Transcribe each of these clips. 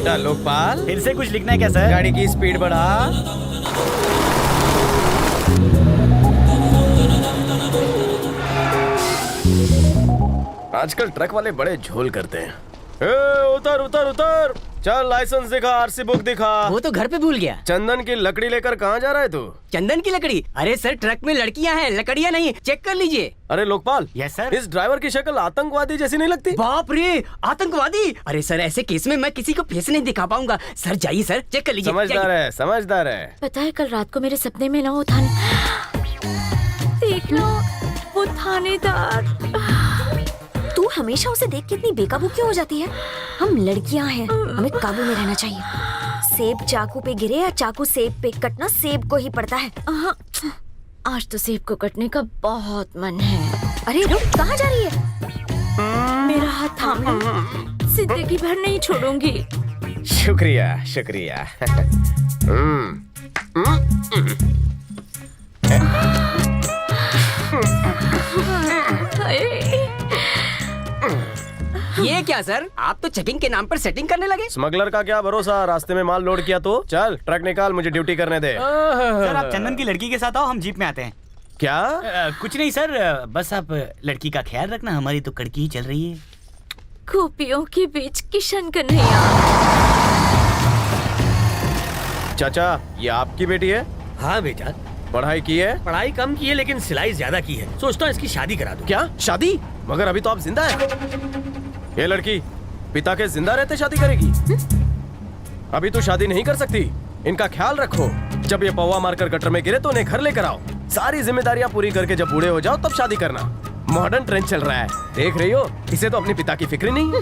बेटा लोकपाल, फिर से कुछ लिखना है क्या सर? गाड़ी की स्पीड बढ़ा। आजकल ट्रक वाले बड़े झोल करते हैं। उतर उतर उतर, चल लाइसेंस दिखा, आरसी बुक दिखा। वो तो घर पे भूल गया। चंदन की लकड़ी लेकर कहाँ जा रहा है तू? चंदन की लकड़ी? अरे सर ट्रक में लड़कियां हैं, लकड़ियां नहीं, चेक कर लीजिए। अरे लोकपाल, यस सर। इस ड्राइवर की शक्ल आतंकवादी जैसी नहीं लगती? बाप रे, आतंकवादी? अरे सर ऐसे केस में मैं किसी को फेस नहीं दिखा पाऊंगा। सर जाइए सर, चेक कर लीजिए। समझदार है, समझदार है। पता है कल रात को मेरे सपने में ना वो देखना वो थानेदार। तू हमेशा उसे देख के इतनी बेकाबू क्यों हो जाती है? हम लड़कियां हैं, हमें काबू में रहना चाहिए। सेब चाकू पे गिरे या चाकू सेब पे, कटना सेब को ही पड़ता है। आज तो सेब को कटने का बहुत मन है। अरे रुक, कहाँ जा रही है? मेरा हाथ थाम ले, जिंदगी भर नहीं छोड़ूंगी। शुक्रिया शुक्रिया। ये क्या सर, आप तो चेकिंग के नाम पर सेटिंग करने लगे। स्मगलर का क्या भरोसा, रास्ते में माल लोड किया तो। चल ट्रक निकाल, मुझे ड्यूटी करने दे। सर आप चंदन की लड़की के साथ आओ, हम जीप में आते हैं। क्या? कुछ नहीं सर, बस आप लड़की का ख्याल रखना, हमारी तो कड़की ही चल रही है। गोपियों के बीच किशन कन्हैया। चाचा, ये आपकी बेटी है? हाँ बेटा, पढ़ाई की है? पढ़ाई कम की है लेकिन सिलाई ज्यादा की है। सोचता हूँ इसकी शादी करा दूं। क्या शादी? मगर अभी तो आप जिंदा है। ये लड़की पिता के जिंदा रहते शादी करेगी? अभी तो शादी नहीं कर सकती। इनका ख्याल रखो, जब ये पौवा मारकर गटर में गिरे तो उन्हें घर लेकर आओ। सारी जिम्मेदारियां पूरी करके जब बूढ़े हो जाओ तब शादी करना। मॉडर्न ट्रेंड चल रहा है, देख रही हो? इसे तो अपने पिता की फिक्र नहीं है।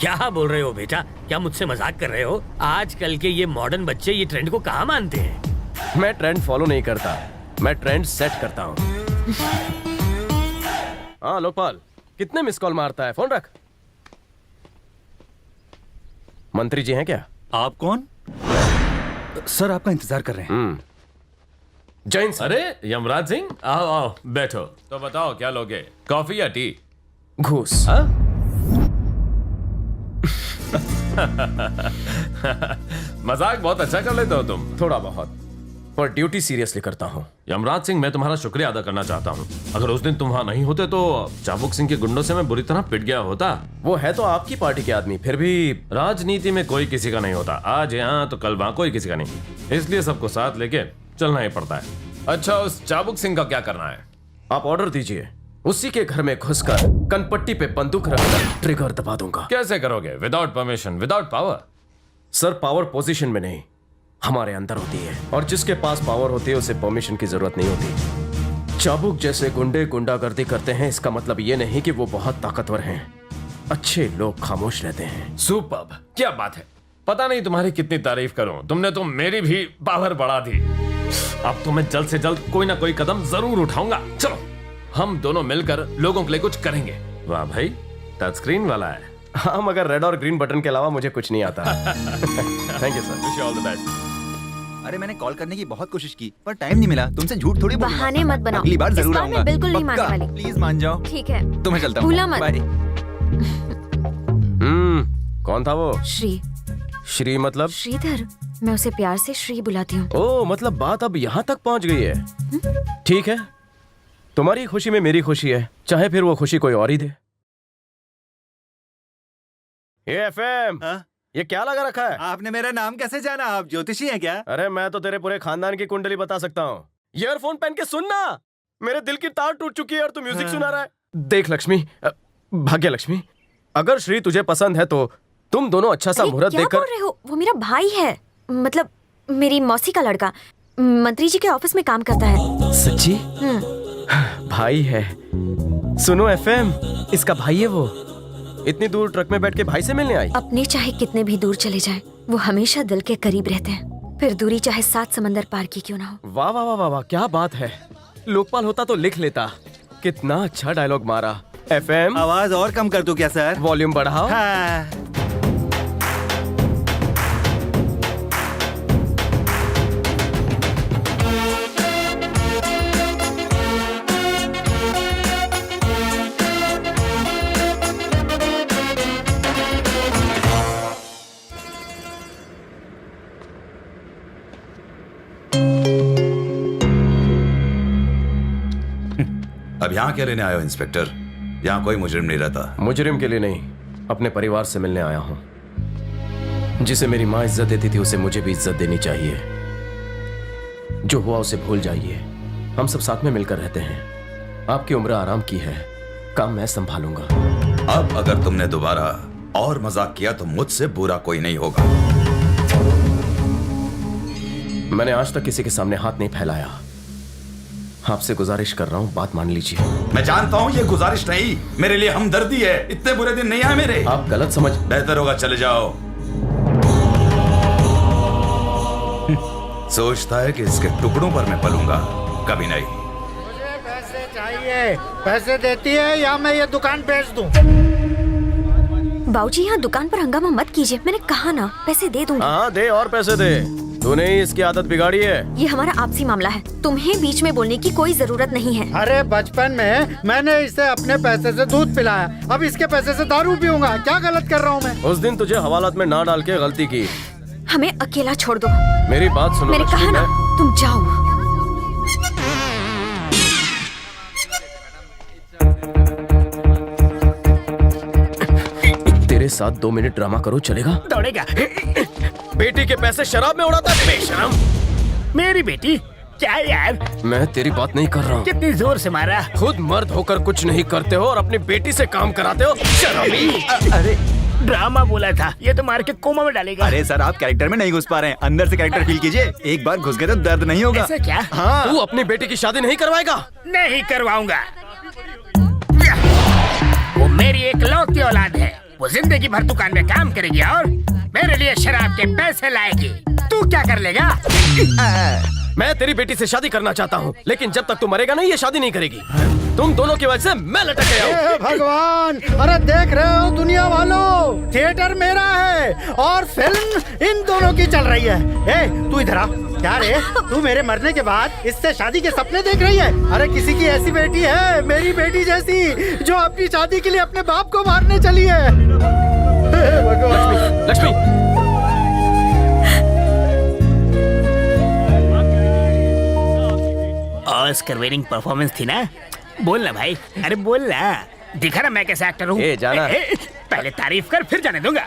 क्या बोल रहे हो बेटा? क्या मुझसे मजाक कर रहे हो? आजकल के ये मॉडर्न बच्चे ये ट्रेंड को कहाँ मानते हैं? मैं ट्रेंड फॉलो नहीं करता, मैं ट्रेंड सेट करता हूँ। हाँ लोकपाल, कितने मिस कॉल मारता है? फोन रख। मंत्री जी हैं क्या? आप कौन? सर आपका इंतजार कर रहे हैं। जैन सर। अरे यमराज सिंह, आओ आओ बैठो। तो बताओ क्या लोगे, कॉफी या टी? घूस। हाँ? मजाक बहुत अच्छा कर लेते हो तुम। थोड़ा बहुत, पर ड्यूटी सीरियसली करता हूँ। यमराज सिंह, मैं तुम्हारा शुक्रिया अदा करना चाहता हूँ। अगर उस दिन तुम वहाँ नहीं होते तो चाबुक सिंह के गुंडों से मैं बुरी तरह पिट गया होता। वो है तो आपकी पार्टी के आदमी, फिर भी राजनीति में कोई किसी का नहीं होता। आज यहाँ तो कल वहाँ कोई किसी का नहीं, इसलिए सबको साथ लेके चलना ही पड़ता है। अच्छा, उस चाबुक सिंह का क्या करना है? आप ऑर्डर दीजिए, उसी के घर में घुसकर कनपट्टी पे बंदूक रखकर ट्रिगर दबा दूंगा। कैसे करोगे? Without permission, without power? Sir power position में नहीं, हमारे अंदर होती है, और जिसके पास पावर होती है उसे परमिशन की जरूरत नहीं होती। चाबुक जैसे गुंडे गुंडागर्दी करते हैं, इसका मतलब ये नहीं कि वो बहुत ताकतवर हैं। अच्छे लोग खामोश रहते हैं। सुपर्ब, क्या बात है। पता नहीं तुम्हारी कितनी तारीफ करूं, तुमने तो मेरी भी पावर बढ़ा दी। अब तो मैं जल्द से जल्द कोई ना कोई कदम जरूर उठाऊंगा। चलो हम दोनों मिलकर लोगों के लिए कुछ करेंगे। वाह भाई, टच स्क्रीन वाला है। हाँ, मगर रेड और ग्रीन बटन के अलावा मुझे कुछ नहीं आता। Thank you sir. Wish you all the best. अरे मैंने कॉल करने की बहुत कोशिश की पर टाइम नहीं मिला। तुमसे झूठ थोड़ी बोलूंगा। बहाने मत बनाओ। अगली बार इस जरूर बार आऊंगा। मैं बिल्कुल नहीं मानने पक्का, वाली। प्लीज मान जाओ। ठीक है, तो मैं चलता हूँ। भूला मत। बाय। कौन था वो? श्री। श्री मतलब? श्रीधर, मैं उसे प्यार से श्री बुलाती हूँ। ओ, मतलब बात अब यहाँ तक पहुँच गई है। ठीक है, तुम्हारी खुशी में मेरी खुशी है, चाहे फिर वो खुशी कोई और ही दे। ये एफएम, ये क्या लगा रखा है? आपने मेरा नाम कैसे जाना? आप ज्योतिषी हैं क्या? अरे मैं तो तेरे पूरे खानदान की कुंडली बता सकता हूँ। ईयरफोन पहन के सुनना, मेरे दिल की तार टूट चुकी है और तू म्यूजिक सुना रहा है। देख लक्ष्मी, भाग्य लक्ष्मी, अगर श्री तुझे पसंद है तो तुम दोनों अच्छा सा मुहूर्त क्या देखकर। बोल रहे हो? वो मेरा भाई है, मतलब मेरी मौसी का लड़का, मंत्री जी के ऑफिस में काम करता है। सच्ची? भाई है। सुनो एफएम, इसका भाई है वो। इतनी दूर ट्रक में बैठ के भाई से मिलने आई? अपने चाहे कितने भी दूर चले जाएं, वो हमेशा दिल के करीब रहते हैं, फिर दूरी चाहे 7 समंदर पार की क्यों ना हो। वाह वाह वाह वाह, क्या बात है। लोकपाल होता तो लिख लेता। कितना अच्छा डायलॉग मारा। एफएम, आवाज और कम कर दूं क्या सर? वॉल्यूम बढ़ाओ। हाँ। अब यहाँ क्या लेने आए हो इंस्पेक्टर? यहाँ कोई मुजरिम नहीं रहता। मुजरिम के लिए नहीं, अपने परिवार से मिलने आया हूँ। जिसे मेरी माँ इज्जत देती थी उसे मुझे भी इज्जत देनी चाहिए। जो हुआ उसे भूल जाइए। हम सब साथ में मिलकर रहते हैं। आपकी उम्र आराम की है, काम मैं संभालूंगा। अब अगर तुमने दोबारा और मजाक किया तो मुझसे बुरा कोई नहीं होगा। मैंने आज तक किसी के सामने हाथ नहीं फैलाया। आपसे गुजारिश कर रहा हूँ, बात मान लीजिए। मैं जानता हूँ ये गुजारिश नहीं, मेरे लिए हमदर्दी है। इतने बुरे दिन नहीं आए मेरे। आप गलत समझ। बेहतर होगा चले जाओ। सोचता है कि इसके टुकड़ों पर मैं पलूंगा, कभी नहीं। मुझे पैसे चाहिए। पैसे देती है या मैं ये दुकान बेच दूं? बाबूजी यहाँ दुकान पर हंगामा मत कीजिए, मैंने कहा ना पैसे दे दूंगी। हाँ दे, और पैसे दे। तूने ही इसकी आदत बिगाड़ी है। ये हमारा आपसी मामला है, तुम्हें बीच में बोलने की कोई जरूरत नहीं है। अरे बचपन में मैंने इसे अपने पैसे से दूध पिलाया, अब इसके पैसे से दारू पीऊंगा। क्या गलत कर रहा हूँ मैं? उस दिन तुझे हवालात में ना डाल के गलती की। हमें अकेला छोड़ दो। मेरी बात सुनो। मैंने कहा ना, तुम जाओ। तेरे साथ 2 मिनट ड्रामा करो, चलेगा? दौड़ेगा। बेटी के पैसे शराब में उड़ाता है बेशरम। मेरी बेटी? क्या यार, मैं तेरी बात नहीं कर रहा हूँ। कितनी जोर से मारा। खुद मर्द होकर कुछ नहीं करते हो और अपनी बेटी से काम कराते हो, शराबी। अरे ड्रामा बोला था, ये तो मार के कोमा में डालेगा। अरे सर, आप कैरेक्टर में नहीं घुस पा रहे हैं। अंदर से कैरेक्टर फील कीजिए। एक बार घुस गए तो दर्द नहीं होगा। ऐसा क्या? हाँ। तू अपनी बेटी की शादी नहीं करवाएगा? नहीं करवाऊंगा। वो मेरी एकलौती औलाद है। वो जिंदगी भर दुकान में काम करेगी और मेरे लिए शराब के पैसे लाएगी। तू क्या कर लेगा? मैं तेरी बेटी से शादी करना चाहता हूँ, लेकिन जब तक तू मरेगा नहीं ये शादी नहीं करेगी। तुम दोनों की वजह से मैं लटक गया हूँ। हे भगवान! अरे देख रहे हो दुनिया वालों, थिएटर मेरा है और फिल्म इन दोनों की चल रही है। ए, तू इधर आ। क्या रे, तू मेरे मरने के बाद इससे शादी के सपने देख रही है? अरे किसी की ऐसी बेटी है, मेरी बेटी जैसी, जो अपनी शादी के लिए अपने बाप को मारने चली है। हे भगवान! लक्ष्मी, ऑस्कर विनिंग परफॉर्मेंस थी ना? बोल ना भाई, अरे बोल ना। दिखा ना मैं कैसा एक्टर हूँ। ए, जाना। पहले तारीफ कर फिर जाने दूंगा।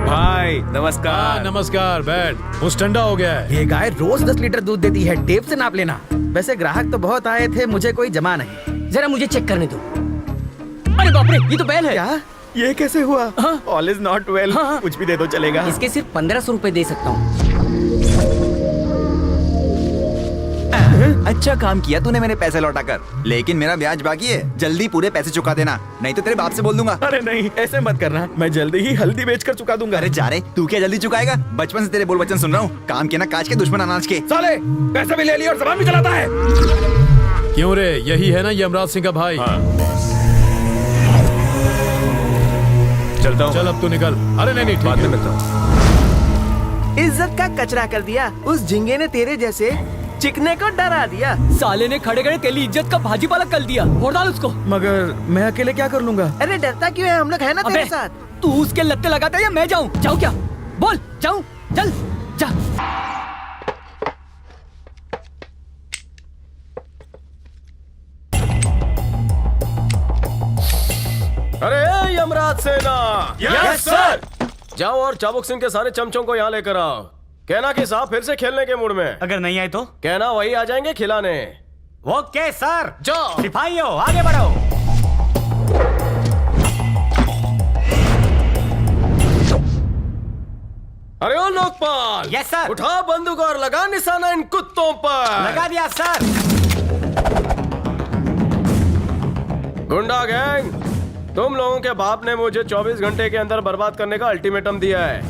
भाई नमस्कार। नमस्कार, बैठ। मुझ ठंडा हो गया है। ये गाय रोज 10 लीटर दूध देती है, टेप से नाप लेना। वैसे ग्राहक तो बहुत आए थे, मुझे कोई जमा नहीं। जरा मुझे चेक करने दो। अरे बाप रे, ये तो बैल है। क्या? ये कैसे हुआ? All is not well. कुछ भी दे दो चलेगा। इसके सिर्फ 1500 रुपए दे सकता हूँ। अच्छा काम किया तूने मेरे पैसे लौटा कर, लेकिन मेरा ब्याज बाकी है। जल्दी पूरे पैसे चुका देना, नहीं तो तेरे बाप से बोल दूंगा। अरे नहीं, ऐसे मत करना। मैं जल्दी ही हल्दी बेचकर चुका दूंगा। अरे जा रे, तू क्या जल्दी चुकाएगा? बचपन से तेरे बोल वचन सुन रहा हूँ। काम के ना काज के, दुश्मन अनाज के। साले पैसे भी ले लिया और जबान भी चलाता है। क्यों रे, यही है ना यमराज सिंह का भाई? चलता हूँ। चल अब तू निकल। अरे नहीं, बाद में मिलता हूँ। इज्जत का कचरा कर दिया। उस झिंगे ने तेरे जैसे चिकने को डरा दिया। साले ने खड़े खड़े तेरी इज्जत का भाजी पालक कर दिया। फोड़ डाल उसको। मगर मैं अकेले क्या कर लूंगा? अरे डरता क्यों है, हम लोग है ना तेरे साथ। तू उसके लत्ते लगाता है या मैं जाऊं? जाऊं क्या? बोल, जाऊं? चल जा। अरे यमराज सेना। Yes sir. जाओ और चाबुक सिंह के सारे चमचों को यहाँ लेकर आओ। कहना कि साहब फिर से खेलने के मूड में। अगर नहीं आए तो? कहना वही आ जाएंगे खिलाने। Okay sir. जाओ। सिपाहियों आगे बढ़ो। अरे ओ लोकपाल। Yes sir. उठा बंदूक और लगा निशाना इन कुत्तों पर। लगा दिया सर। गुंडा गैंग, तुम लोगों के बाप ने मुझे 24 घंटे के अंदर बर्बाद करने का अल्टीमेटम दिया है।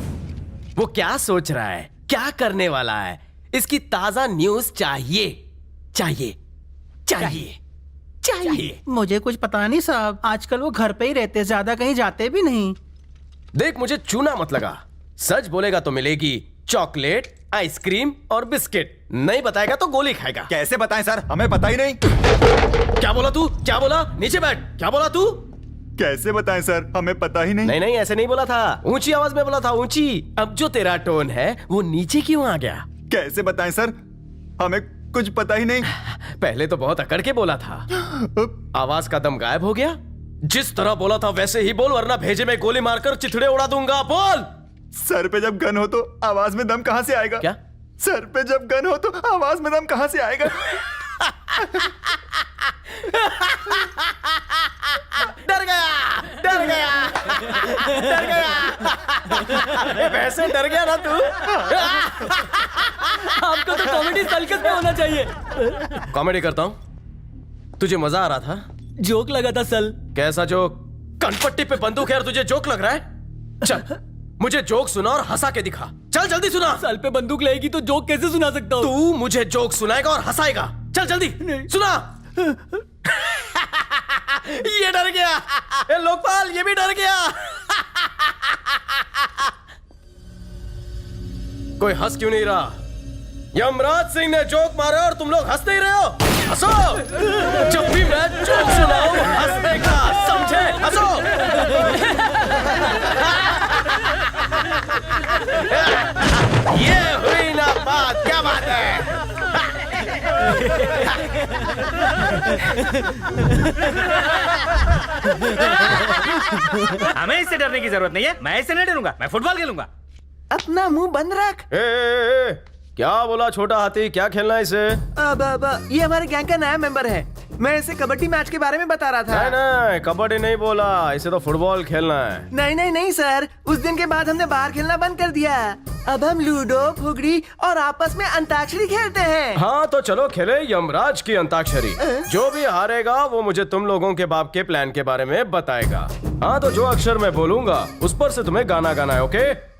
वो क्या सोच रहा है, क्या करने वाला है? इसकी ताजा न्यूज चाहिए, चाहिए, चाहिए, चाहिए। मुझे कुछ पता नहीं साहब, आजकल वो घर पे ही रहते, ज्यादा कहीं जाते भी नहीं। देख मुझे चूना मत लगा। सच बोलेगा तो मिलेगी चॉकलेट, आइसक्रीम और बिस्किट। नहीं बताएगा तो गोली खाएगा। कैसे बताएं सर, हमें पता ही नहीं। क्या बोला तू? क्या बोला? नीचे बैठ। क्या बोला तू? कैसे बताएं सर, हमें पता ही नहीं। नहीं नहीं, ऐसे नहीं बोला था। ऊंची आवाज में बोला था, ऊंची। अब जो तेरा टोन है वो नीचे क्यों आ गया? कैसे बताएं सर, हमें कुछ पता ही नहीं। पहले तो बहुत अकड़ के बोला था, आवाज का दम गायब हो गया। जिस तरह बोला था वैसे ही बोल, वरना भेजे में गोली मारकर चिथड़े उड़ा दूंगा। बोल। सर पे जब गन हो तो आवाज में दम कहां से आएगा? क्या? सर पे जब गन हो तो आवाज में दम कहां से आएगा? डर गया, डर गया, डर गया। वैसे डर गया ना तू? आपको तो कॉमेडी सर्कस में होना चाहिए। कॉमेडी करता हूँ, तुझे मजा आ रहा था? जोक लगा था सल। कैसा जोक? कनपट्टी पे बंदूक है और तुझे जोक लग रहा है? चल मुझे जोक सुना और हंसा के दिखा। चल जल्दी सुना। सल पे बंदूक लगेगी तो जोक कैसे सुना सकता हूँ? तू मुझे जोक सुनाएगा और हंसाएगा। चल जल्दी सुना। ये डर गया। ए लोकपाल, ये भी डर गया। कोई हंस क्यों नहीं रहा? यमराज सिंह ने जोक मारा और तुम लोग हंसते ही रहे हो। हंसो। जब भी मैं जोक सुनाऊं हंसने का, समझे? हंसो। ये हुई ना बात, क्या बात है? हमें इससे डरने की जरूरत नहीं है। मैं इससे नहीं डरूंगा, मैं फुटबॉल खेलूंगा। अपना मुंह बंद रख। क्या बोला छोटा हाथी? क्या खेलना है इसे? अब ये हमारे गैंग का नया मेंबर है। मैं इसे कबड्डी मैच के बारे में बता रहा था। नहीं नहीं, कबड्डी नहीं बोला, इसे तो फुटबॉल खेलना है। नहीं नहीं नहीं सर, उस दिन के बाद हमने बाहर खेलना बंद कर दिया। अब हम लूडो, फुगड़ी और आपस में अंताक्षरी खेलते हैं। हाँ तो चलो खेले यमराज की अंताक्षरी। जो भी हारेगा वो मुझे तुम लोगों के बाप के प्लान के बारे में बताएगा। हाँ तो जो अक्षर मैं बोलूंगा उस पर से तुम्हें गाना गाना है, ओके?